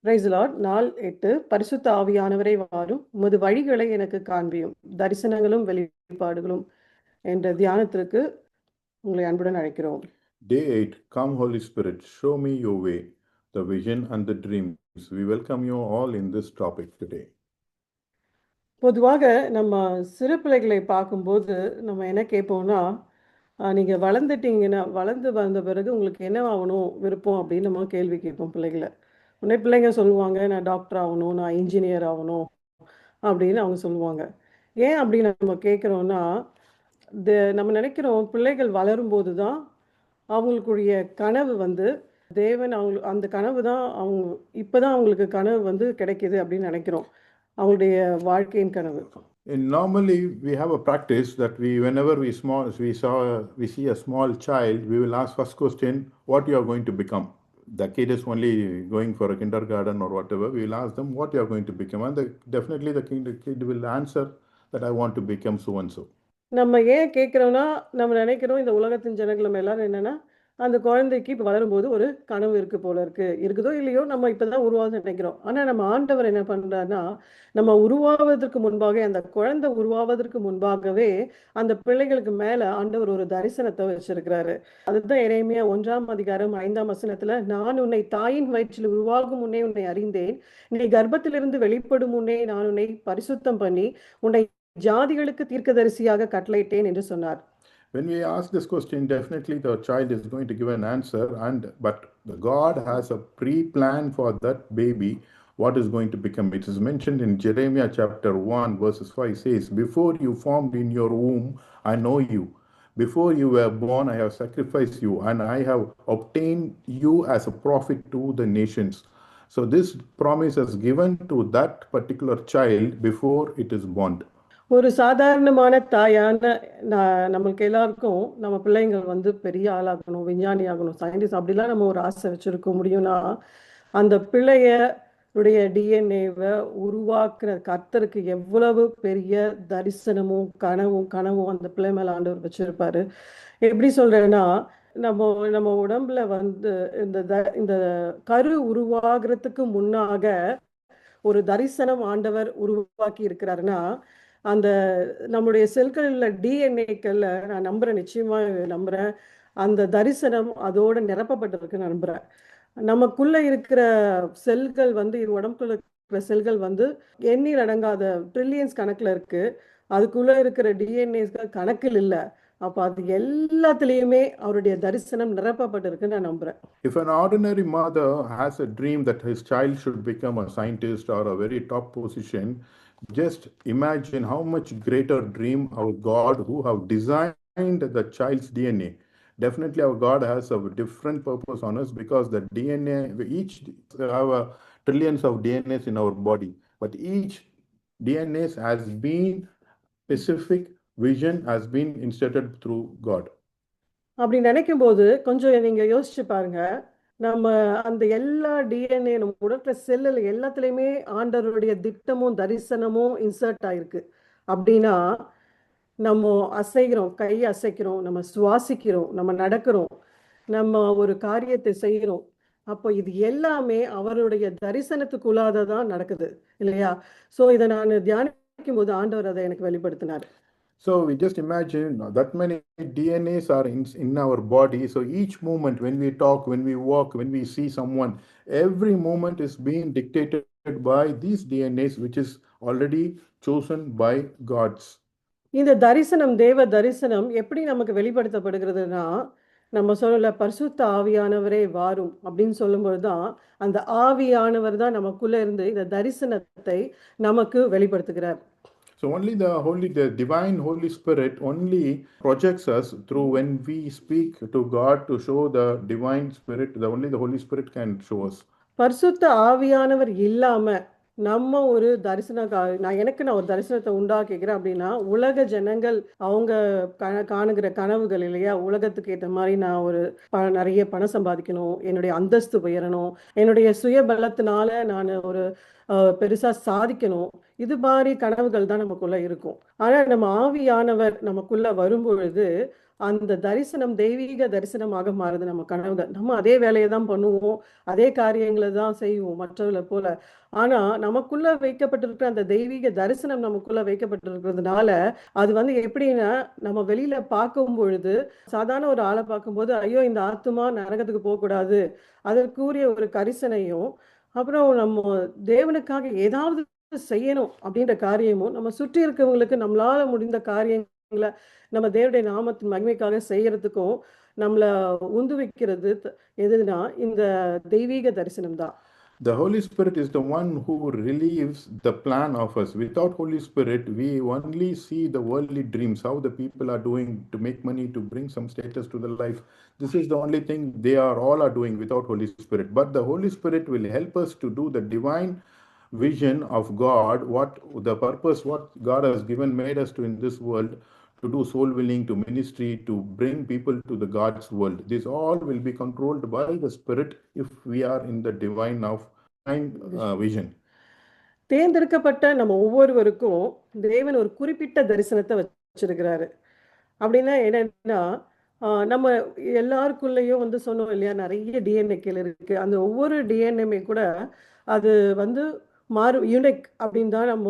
Price Lord. நாள் 8. பரிசுத்த ஆவியானவரே வாரும், உமது வழிகளை எனக்கு காண்பியும், தரிசனங்களும் வெளிப்பாடுகளும் என்ற தியானத்திற்கு உங்களை அன்புடன் அழைக்கிறோம். Day 8. Come Holy Spirit, show me your way, the vision and the dreams. We welcome you all in this topic today. பொதுவாக நம்ம சிறு பிள்ளைகளை பார்க்கும்போது நம்ம என்ன கேட்போம்னா, நீங்கள் வளர்ந்துட்டீங்கன்னா, வளர்ந்து வந்த பிறகு உங்களுக்கு என்ன ஆகணும் விருப்பம் அப்படின்னு நம்ம கேள்வி கேட்போம் பிள்ளைகளை. உடனே பிள்ளைங்க சொல்லுவாங்க, நான் டாக்டர் ஆகணும், நான் இன்ஜினியர் ஆகணும் அப்படின்னு அவங்க சொல்லுவாங்க. ஏன் அப்படின்னு நம்ம கேட்குறோன்னா, நம்ம நினைக்கிறோம் பிள்ளைகள் வளரும்போது தான் அவங்களுக்குரிய கனவு வந்து தேவன் அந்த கனவு தான் அவங்க இப்போ தான் அவங்களுக்கு கனவு வந்து கிடைக்கிது அப்படின்னு நினைக்கிறோம், அவங்களுடைய வாழ்க்கையின் கனவு. Normally we have a practice that whenever we see a small child, we will ask first question, what you are going to become. The kid is only going for a kindergarten or whatever, we will ask them what you are going to become, and definitely the kid will answer that I want to become so and so. நம்ம ஏன் கேட்குறோன்னா, நம்ம நினைக்கிறோம் இந்த உலகத்தின் ஜனங்கள் நம்ம எல்லாரும் என்னென்னா, அந்த குழந்தைக்கு இப்போ வளரும்போது ஒரு கனவு இருக்குது போல இருக்குதோ இல்லையோ நம்ம இப்போ தான் உருவாக நினைக்கிறோம். ஆனால் நம்ம ஆண்டவர் என்ன பண்ணுறாருன்னா, நம்ம உருவாவதற்கு முன்பாக, அந்த குழந்தை உருவாவதற்கு முன்பாகவே அந்த பிள்ளைகளுக்கு மேலே ஆண்டவர் ஒரு தரிசனத்தை வச்சிருக்கிறாரு. அதுதான் எரேமியா 1:5 நான் உன்னை தாயின் வயிற்றில் உருவாகும் முன்னே உன்னை அறிந்தேன், நீ கர்ப்பத்திலிருந்து வெளிப்படும் முன்னே நான் உன்னை பரிசுத்தம் பண்ணி உன்னை ஜாதிகளுக்கு தீர்க்கதரிசியாக கட்டளையிட்டேன் என்று சொன்னார். When we ask this question, definitely the child is going to give an answer, but God has a pre-plan for that baby, what is going to become. It is mentioned in Jeremiah chapter 1 verses 5 says, before you formed in your womb, I know you. Before you were born, I have sacrificed you, and I have obtained you as a prophet to the nations. So this promise is given to that particular child before it is born. ஒரு சாதாரணமான தாயான நம்மளுக்கு எல்லாருக்கும் நம்ம பிள்ளைங்கள் வந்து பெரிய ஆளாகணும், விஞ்ஞானி ஆகணும், சயின்டிஸ்ட் அப்படிலாம் நம்ம ஒரு ஆசை வச்சுருக்க முடியும்னா, அந்த பிள்ளையுடைய டிஎன்ஏவை உருவாக்குற கர்த்தருக்கு எவ்வளவு பெரிய தரிசனமும் கனவும் அந்த பிள்ளை மேலே ஆண்டவர் வச்சுருப்பாரு. எப்படி சொல்கிறேன்னா, நம்ம உடம்புல வந்து இந்த கரு உருவாகிறதுக்கு முன்னாக ஒரு தரிசனம் ஆண்டவர் உருவாக்கி இருக்கிறாருன்னா, அந்த நம்முடைய செல்களில் டிஎன்ஏக்களில் நான் நம்புகிறேன், நிச்சயமாக நம்புகிறேன், அந்த தரிசனம் அதோடு நிரப்பப்பட்டிருக்குன்னு நம்புகிறேன். நமக்குள்ளே இருக்கிற செல்கள் வந்து உடம்புக்குள்ள இருக்கிற செல்கள் வந்து எண்ணில் அடங்காத ட்ரில்லியன்ஸ் கணக்கில் இருக்குது. அதுக்குள்ளே இருக்கிற டிஎன்ஏஸ்கள் கணக்கில் இல்லை. அப்போ அது எல்லாத்துலேயுமே அவருடைய தரிசனம் நிரப்பப்பட்டிருக்குன்னு நான் நம்புகிறேன். If an ordinary mother has a dream that his child should become a scientist or a very top position, just imagine how much greater dream our God, who have designed the child's DNA. Definitely our God has a different purpose on us, because the DNA, we each have trillions of DNAs in our body, but each DNA has been specific vision has been inserted through God. அப்படி நினைக்கும் போது கொஞ்சம் நீங்கள் யோசிச்சு பாருங்க, நம்ம அந்த எல்லா டிஎன்ஏ நம்ம உடற்ற செல்லில் எல்லாத்துலேயுமே ஆண்டவருடைய திட்டமும் தரிசனமும் இன்சர்ட் ஆயிருக்கு. அப்படின்னா நம்ம அசைகிறோம், கை அசைக்கிறோம், நம்ம சுவாசிக்கிறோம், நம்ம நடக்கிறோம், நம்ம ஒரு காரியத்தை செய்கிறோம். அப்போ இது எல்லாமே அவருடைய தரிசனத்துக்குள்ளாதான் நடக்குது இல்லையா? ஸோ இதை நான் தியானிக்கும் போது ஆண்டவர் அதை எனக்கு வெளிப்படுத்தினார். So we just imagine that many DNAs are in our body. So each moment, when we talk, when we walk, when we see someone, every moment is being dictated by these DNAs, which is already chosen by God's. இந்த தரிசனம், தேவ தரிசனம் எப்படி நமக்கு வெளிப்படுத்தப்படுகிறதுனா, நம்ம சொல்லல பரிசுத்த ஆவியானவரே வாரும் அப்படின்னு சொல்லும்போது தான் அந்த ஆவியானவர் தான் நமக்குள்ள இருந்து இந்த தரிசனத்தை நமக்கு வெளிப்படுத்துகிறார். So only the divine Holy Spirit only projects us through when we speak to God to show the divine Spirit. Only the Holy Spirit can show us. பரிசுத்த ஆவியானவர் இல்லாம நம்ம ஒரு நான் ஒரு தரிசனத்தை உண்டாக்கிக்கிறேன் அப்படின்னா, உலக ஜனங்கள் அவங்க காணுகிற கனவுகள் இல்லையா, உலகத்துக்கு ஏற்ற மாதிரி நான் ஒரு நிறைய பணம் சம்பாதிக்கணும், என்னுடைய அந்தஸ்து உயரணும், என்னுடைய சுய பலத்தினால நான் ஒரு பெருசா சாதிக்கணும், இது மாதிரி கனவுகள் தான் நமக்குள்ள இருக்கும். ஆனா நம்ம ஆவியானவர் நமக்குள்ள வரும்பொழுது அந்த தரிசனம் தெய்வீக தரிசனமாக மாறுது. நம்ம கனவுகள் நம்ம அதே வேலையை தான் பண்ணுவோம், அதே காரியங்களை தான் செய்வோம் மற்றவர்களை போல. ஆனா நமக்குள்ள வைக்கப்பட்டிருக்கிற அந்த தெய்வீக தரிசனம் நமக்குள்ள வைக்கப்பட்டிருக்கிறதுனால அது வந்து எப்படின்னா, நம்ம வெளியில பார்க்கும் பொழுது சாதாரண ஒரு ஆளை பார்க்கும்போது ஐயோ இந்த ஆத்துமா நரகத்துக்கு போகக்கூடாது அதற்குரிய ஒரு கரிசனையும், அப்புறம் நம்ம தேவனுக்காக ஏதாவது செய்யணும் அப்படின்ற காரியமும், நம்ம சுற்றி இருக்கவங்களுக்கு நம்மளால முடிந்த காரியங்களை நம்ம தேவனுடைய நாமத்தின் மகிமைக்காக செய்யறதுக்கும் நம்மள உந்துவிக்கிறது எதுனா இந்த தெய்வீக தரிசனம் தான். The Holy Spirit is the one who relieves the plan of us. Without Holy Spirit, we only see the worldly dreams, how the people are doing to make money, to bring some status to their life. This is the only thing they are all are doing without Holy Spirit. But the Holy Spirit will help us to do the divine vision of God, what the purpose, what God has given, made us to in this world, to do soul winning, to ministry, to bring people to the God's world. This all will be controlled by the Spirit if we are in the divine vision. தேர்ந்தெடுக்கப்பட்ட நம்ம ஒவ்வொருவருக்கும் தேவன் ஒரு குறிப்பிட்ட தரிசனத்தை வச்சிருக்கிறாரு. அப்படின்னா என்னன்னா, நம்ம எல்லாருக்குள்ளேயும் வந்து சொன்னோம் இல்லையா, நிறைய டிஎன்ஏக்கள் இருக்கு. அந்த ஒவ்வொரு டிஎன்ஏமே கூட அது வந்து யூனிக் அப்படின்னு தான் நம்ம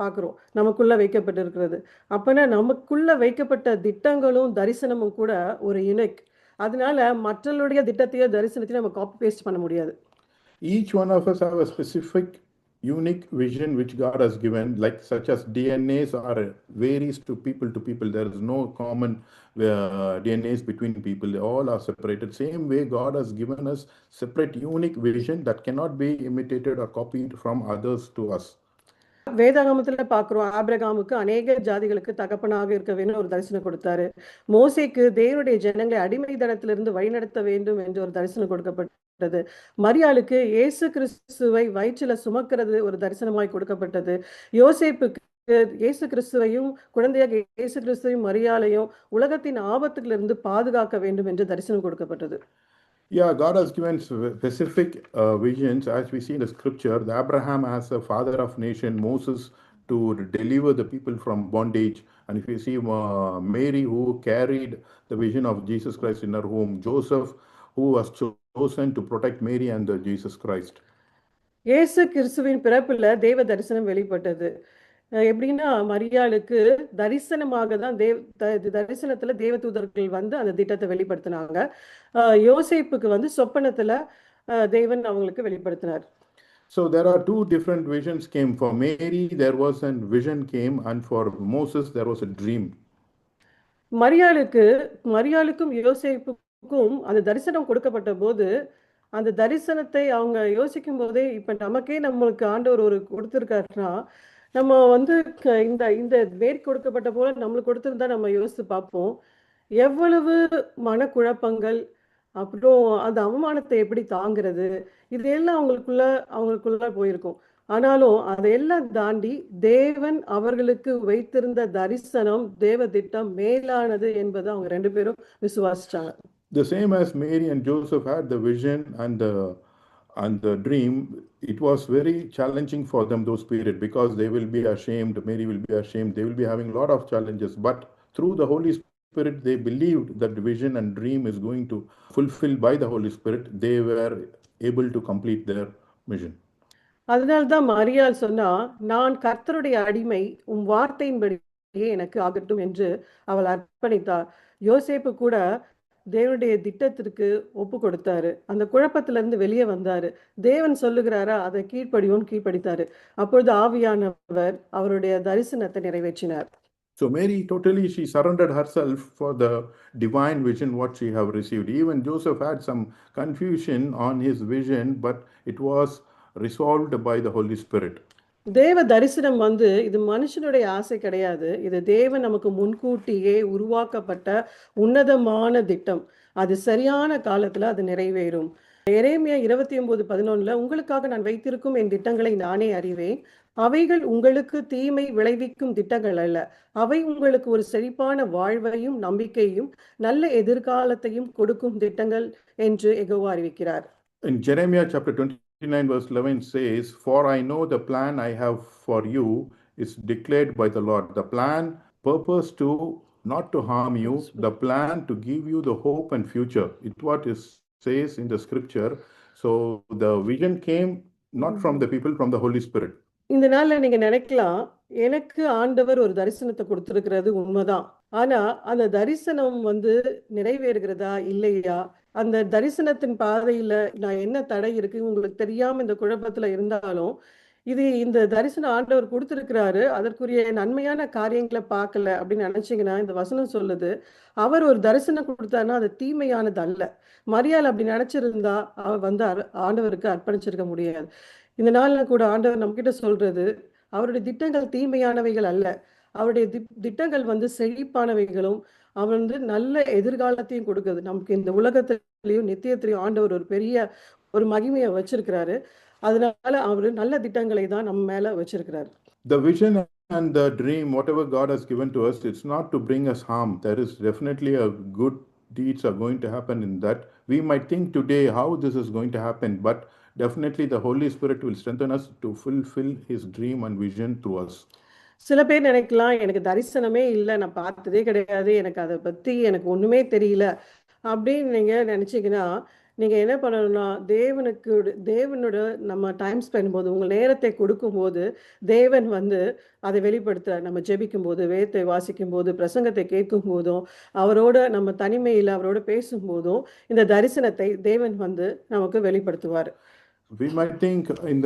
பார்க்குறோம். நமக்குள்ள வைக்கப்பட்டிருக்கிறது. அப்பனா நமக்குள்ள வைக்கப்பட்ட திட்டங்களும் தரிசனமும் கூட ஒரு யூனிக். அதனால மற்றவருடைய திட்டத்தையோ தரிசனத்தையும் நம்ம காப்பி பேஸ்ட் பண்ண முடியாது. Each one of us have a specific unique vision which God has given, like such as DNAs are varies to people to people. There is no common DNAs between people. They all are separated. Same way God has given us separate unique vision that cannot be imitated or copied from others to us. வேதாகமத்துல பார்க்கிறோம், ஆபிரகாமுக்கு அநேக ஜாதிகளுக்கு தகப்பனாக இருக்க வேண்டும் ஒரு தரிசனம் கொடுத்தாரு. மோசேக்கு தேவனுடைய ஜனங்களை அடிமைத்தனத்திலிருந்து வழிநடத்த வேண்டும் என்று ஒரு தரிசனம் கொடுக்கப்பட்டது. மரியாளுக்கு இயேசு கிறிஸ்துவை வயிற்றில சுமக்கிறது ஒரு தரிசனமாய் கொடுக்கப்பட்டது. யோசேப்புக்கு இயேசு கிறிஸ்துவையும் குழந்தையாக இயேசு கிறிஸ்துவையும் மரியாளையும் உலகத்தின் ஆபத்துகளிலிருந்து பாதுகாக்க வேண்டும் என்று தரிசனம் கொடுக்கப்பட்டது. Yeah, God has given specific visions, as we see in the scripture. The Abraham as a father of nation, Moses to deliver the people from bondage. And if you see Mary who carried the vision of Jesus Christ in her home, Joseph who was chosen to protect Mary and Jesus Christ. இயேசு கிறிஸ்துவின் பிறப்புல தேவ தரிசனம் வெளிப்பட்டது. எப்படின்னா, மரியாளுக்கு தரிசனமாக தான் தரிசனத்துல தேவதூதர்கள் வந்து அந்த திட்டத்தை வெளிப்படுத்தினாங்க. யோசேப்புக்கு வந்து சொப்பனத்துல தேவன் அவங்களுக்கு வெளிப்படுத்தினார். So there are two different visions came. For Mary there was a vision came, and for Moses there was a dream. மரியாளுக்கும் யோசேப்புக்கும் அந்த தரிசனம் கொடுக்கப்பட்ட போது அந்த தரிசனத்தை அவங்க யோசிக்கும் போதே இப்ப நம்மளுக்கு ஆண்டவர் ஒரு கொடுத்திருக்காருன்னா, நம்ம வந்து இந்த இந்த வேர் கொடுக்கப்பட்ட போல நம்மளுக்கு கொடுத்திருந்தா நம்ம யோசித்து பார்ப்போம். எவ்வளவு மனக்குழப்பங்கள், அப்புறம் அந்த அவமானத்தை எப்படி தாங்கிறது, இதெல்லாம் அவங்களுக்குள்ள போயிருக்கும். ஆனாலும் அதையெல்லாம் தாண்டி தேவன் அவர்களுக்கு வைத்திருந்த தரிசனம், தேவ திட்டம் மேலானது என்பதை அவங்க 2 பேரும் விசுவாசிச்சாங்க. The same as Mary and Joseph had the vision and the dream, it was very challenging for them those period, because they will be ashamed, Mary will be ashamed, they will be having a lot of challenges, but through the Holy Spirit they believed that the vision and dream is going to fulfill by the Holy Spirit. They were able to complete their mission. அதனால்தான் மரியாள் சொன்னா, நான் கர்த்தருடைய அடிமை, உம் வார்த்தையின்படியே எனக்கு ஆகட்டும் என்று அவள் அர்ப்பணித்தார். யோசேப்பு கூட தேவனுடைய திட்டத்திற்கு ஒப்பு கொடுத்தாரு. அந்த குழப்பத்திலிருந்து வெளியே வந்தாரு. தேவன் சொல்லுகிறாரா அதை கீழ்ப்படித்தாரு. அப்பொழுது ஆவியானவர் அவருடைய தரிசனத்தை நிறைவேற்றினார். So Mary totally she surrendered herself for the divine vision what she have received. Even Joseph had some confusion on his vision, but it was resolved by the Holy Spirit. தேவ தரிசனம் வந்து இது மனுஷனுடைய ஆசை கிடையாது. இது தேவன் நமக்கு முன்கூட்டியே உருவாக்கப்பட்ட உன்னதமான திட்டம். அது சரியான காலத்துல அது நிறைவேறும். எரேமியா 29:11 உங்களுக்காக நான் வைத்திருக்கும் என் திட்டங்களை நானே அறிவேன். அவைகள் உங்களுக்கு தீமை விளைவிக்கும் திட்டங்கள் அல்ல. அவை உங்களுக்கு ஒரு செழிப்பான வாழ்வையும் நம்பிக்கையும் நல்ல எதிர்காலத்தையும் கொடுக்கும் திட்டங்கள் என்று யெகோவா அறிவிக்கிறார். In Jeremiah chapter 29 verse 11 says, "For I know the plan I have for you is declared by the Lord, the plan purpose to not to harm you, the plan to give you the hope and future. It what is says in the scripture. So the vision came not from the people, from the Holy Spirit. இந்த நாள்ல நீங்க நினைக்கலாம், எனக்கு ஆண்டவர் ஒரு தரிசனத்தை கொடுத்திருக்கிறது உண்மைதான். ஆனா அந்த தரிசனம் வந்து நிறைவேறுகிறதா இல்லையா, அந்த தரிசனத்தின் பாதையில நான் என்ன தடை இருக்கு உங்களுக்கு தெரியாம இந்த குழப்பத்துல இருந்தாலும், இந்த தரிசனம் ஆண்டவர் கொடுத்திருக்கிறாரு, அதற்குரிய நன்மையான காரியங்களை பார்க்கல அப்படின்னு நினைச்சீங்கன்னா, இந்த வசனம் சொல்லுது, அவர் ஒரு தரிசனம் கொடுத்தாருன்னா அது தீமையானது அல்ல. மரியாள் அப்படி நினைச்சிருந்தா அவ வந்து ஆண்டவருக்கு அர்ப்பணிச்சிருக்க முடியாது. இந்த நாள்ல கூட ஆண்டவர் நம்மகிட்ட சொல்றது, அவருடைய திட்டங்கள் தீமையானவைகள் அல்ல. அவருடைய திட்டங்கள் வந்து செழிப்பானவைகளும், அவர் வந்து நல்ல எதிர்காலத்தையும் கொடுக்குது. நமக்கு இந்த உலகத்திலையும் நித்தியத்திலையும் ஆண்டவர் ஒரு பெரிய ஒரு மகிமையை வச்சிருக்கிறாரு. அதனால அவரு நல்ல திட்டங்களை தான் நம்ம மேல வச்சிருக்கிறாரு. The vision and the dream, whatever God has given to us, it's not to bring us harm. There is definitely a good deeds are going to happen in that. We might think today how this is going to happen, but definitely the Holy Spirit will strengthen us to fulfill His dream and vision through us. சில பேர் நினைக்கலாம், எனக்கு தரிசனமே இல்லை, நான் பார்த்ததே கிடையாது, எனக்கு அதை பற்றி எனக்கு ஒன்றுமே தெரியல அப்படின்னு நீங்கள் நினச்சிங்கன்னா, நீங்கள் என்ன பண்ணணும்னா, தேவனோட நம்ம டைம் ஸ்பெண்ட் போது, உங்கள் நேரத்தை கொடுக்கும்போது, தேவன் வந்து அதை வெளிப்படுத்துகிறார். நம்ம ஜெபிக்கும் போது, வேதத்தை வாசிக்கும் போது, பிரசங்கத்தை கேட்கும் போதும், அவரோட நம்ம தனிமையில் அவரோட பேசும்போதும் இந்த தரிசனத்தை தேவன் வந்து நமக்கு வெளிப்படுத்துவார். We might think in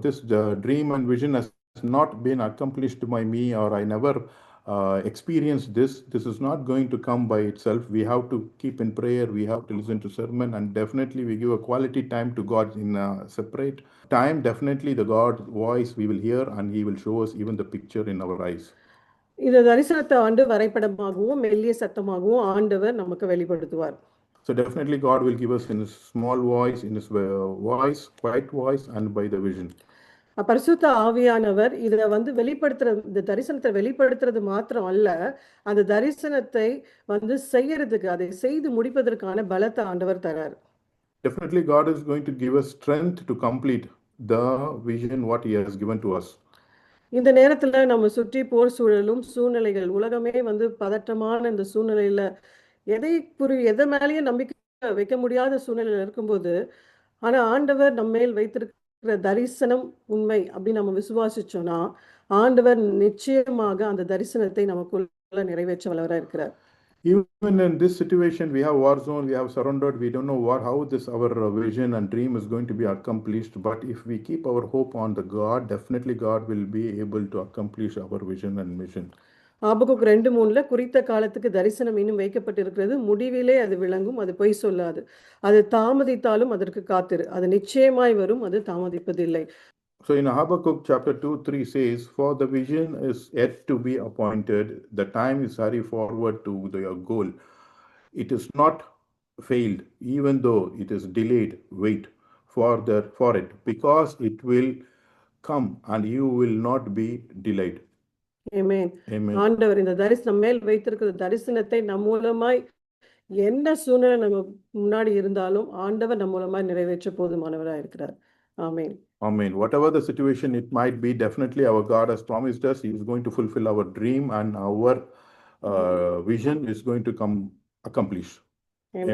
this dream and vision has not been accomplished by me, or I never experienced this. This is not going to come by itself. We have to keep in prayer. We have to listen to sermon, and definitely we give a quality time to God in a separate time. Definitely the God's voice we will hear, and He will show us even the picture in our eyes. இந்த தரிசனத்தை வரைபடமாகவும் மெல்லிய சத்தமாகவும் ஆண்டவர் நமக்கு வெளிப்படுத்துவார். So definitely God will give us in His small voice, in His voice, quiet voice, and by the vision. பரிசுத்த ஆவியானவர் இதை வந்து இந்த தரிசனத்தை வெளிப்படுத்துறது மாத்திரம் அல்ல, அந்த தரிசனத்தை வந்து செய்யறதுக்கு, அதை செய்து முடிப்பதற்கான பலத்தை ஆண்டவர் தரார். Definitely God is going to give us strength to complete the vision what He has given to us. இந்த நேரத்துல நம்ம சுற்றி போர் சூழலும் சூழ்நிலைகள், உலகமே வந்து பதட்டமான இந்த சூழ்நிலையில எதை மேலேயும் நம்பிக்கை வைக்க முடியாத சூழ்நிலையில இருக்கும்போது, ஆனா ஆண்டவர் நம்ம மேல் வைத்திருக்கிற தரிசனம் உண்மை அப்படின்னு நம்ம விசுவாசிச்சோம்னா, ஆண்டவர் நிச்சயமாக அந்த தரிசனத்தை நமக்குள்ள நிறைவேற்ற வல்லவராக இருக்கிறார். Even in this situation, we have war zone, we have surrounded, we don't know how our vision and dream is going to be accomplished. But if we keep our hope on the God, definitely God will be able to accomplish our vision and mission. Habakkuk 2:3 குறித்த காலத்துக்கு தரிசனம் இன்னும் வைக்கப்பட்டிருக்கிறது, முடிவிலே அது விளங்கும், அது பொய் சொல்லாது, அது தாமதித்தாலும் அதற்கு காத்திரு, அது நிச்சயமாய் வரும், அது தாமதிப்பதில்லை. So in Habakkuk chapter 2:3 says, for the vision is yet to be appointed, the time is hurry forward to your goal. It is not failed, even though it is delayed, wait for it, because it will come and you will not be delayed. Amen. Amen. ஆண்டவர் இந்த தரிசனம் மேல் வைத்திருக்கிற தரிசனத்தை நம் மூலமாய் என்ன சூழ்நிலை நம்ம முன்னாடி இருந்தாலும் ஆண்டவர் நம் மூலமாய் நிறைவேற்ற போதுமானவராக இருக்கிறார். Amen. Amen. Whatever the situation it might be, definitely our God has promised us He is going to fulfill our dream, and our vision is going to come accomplish. Amen.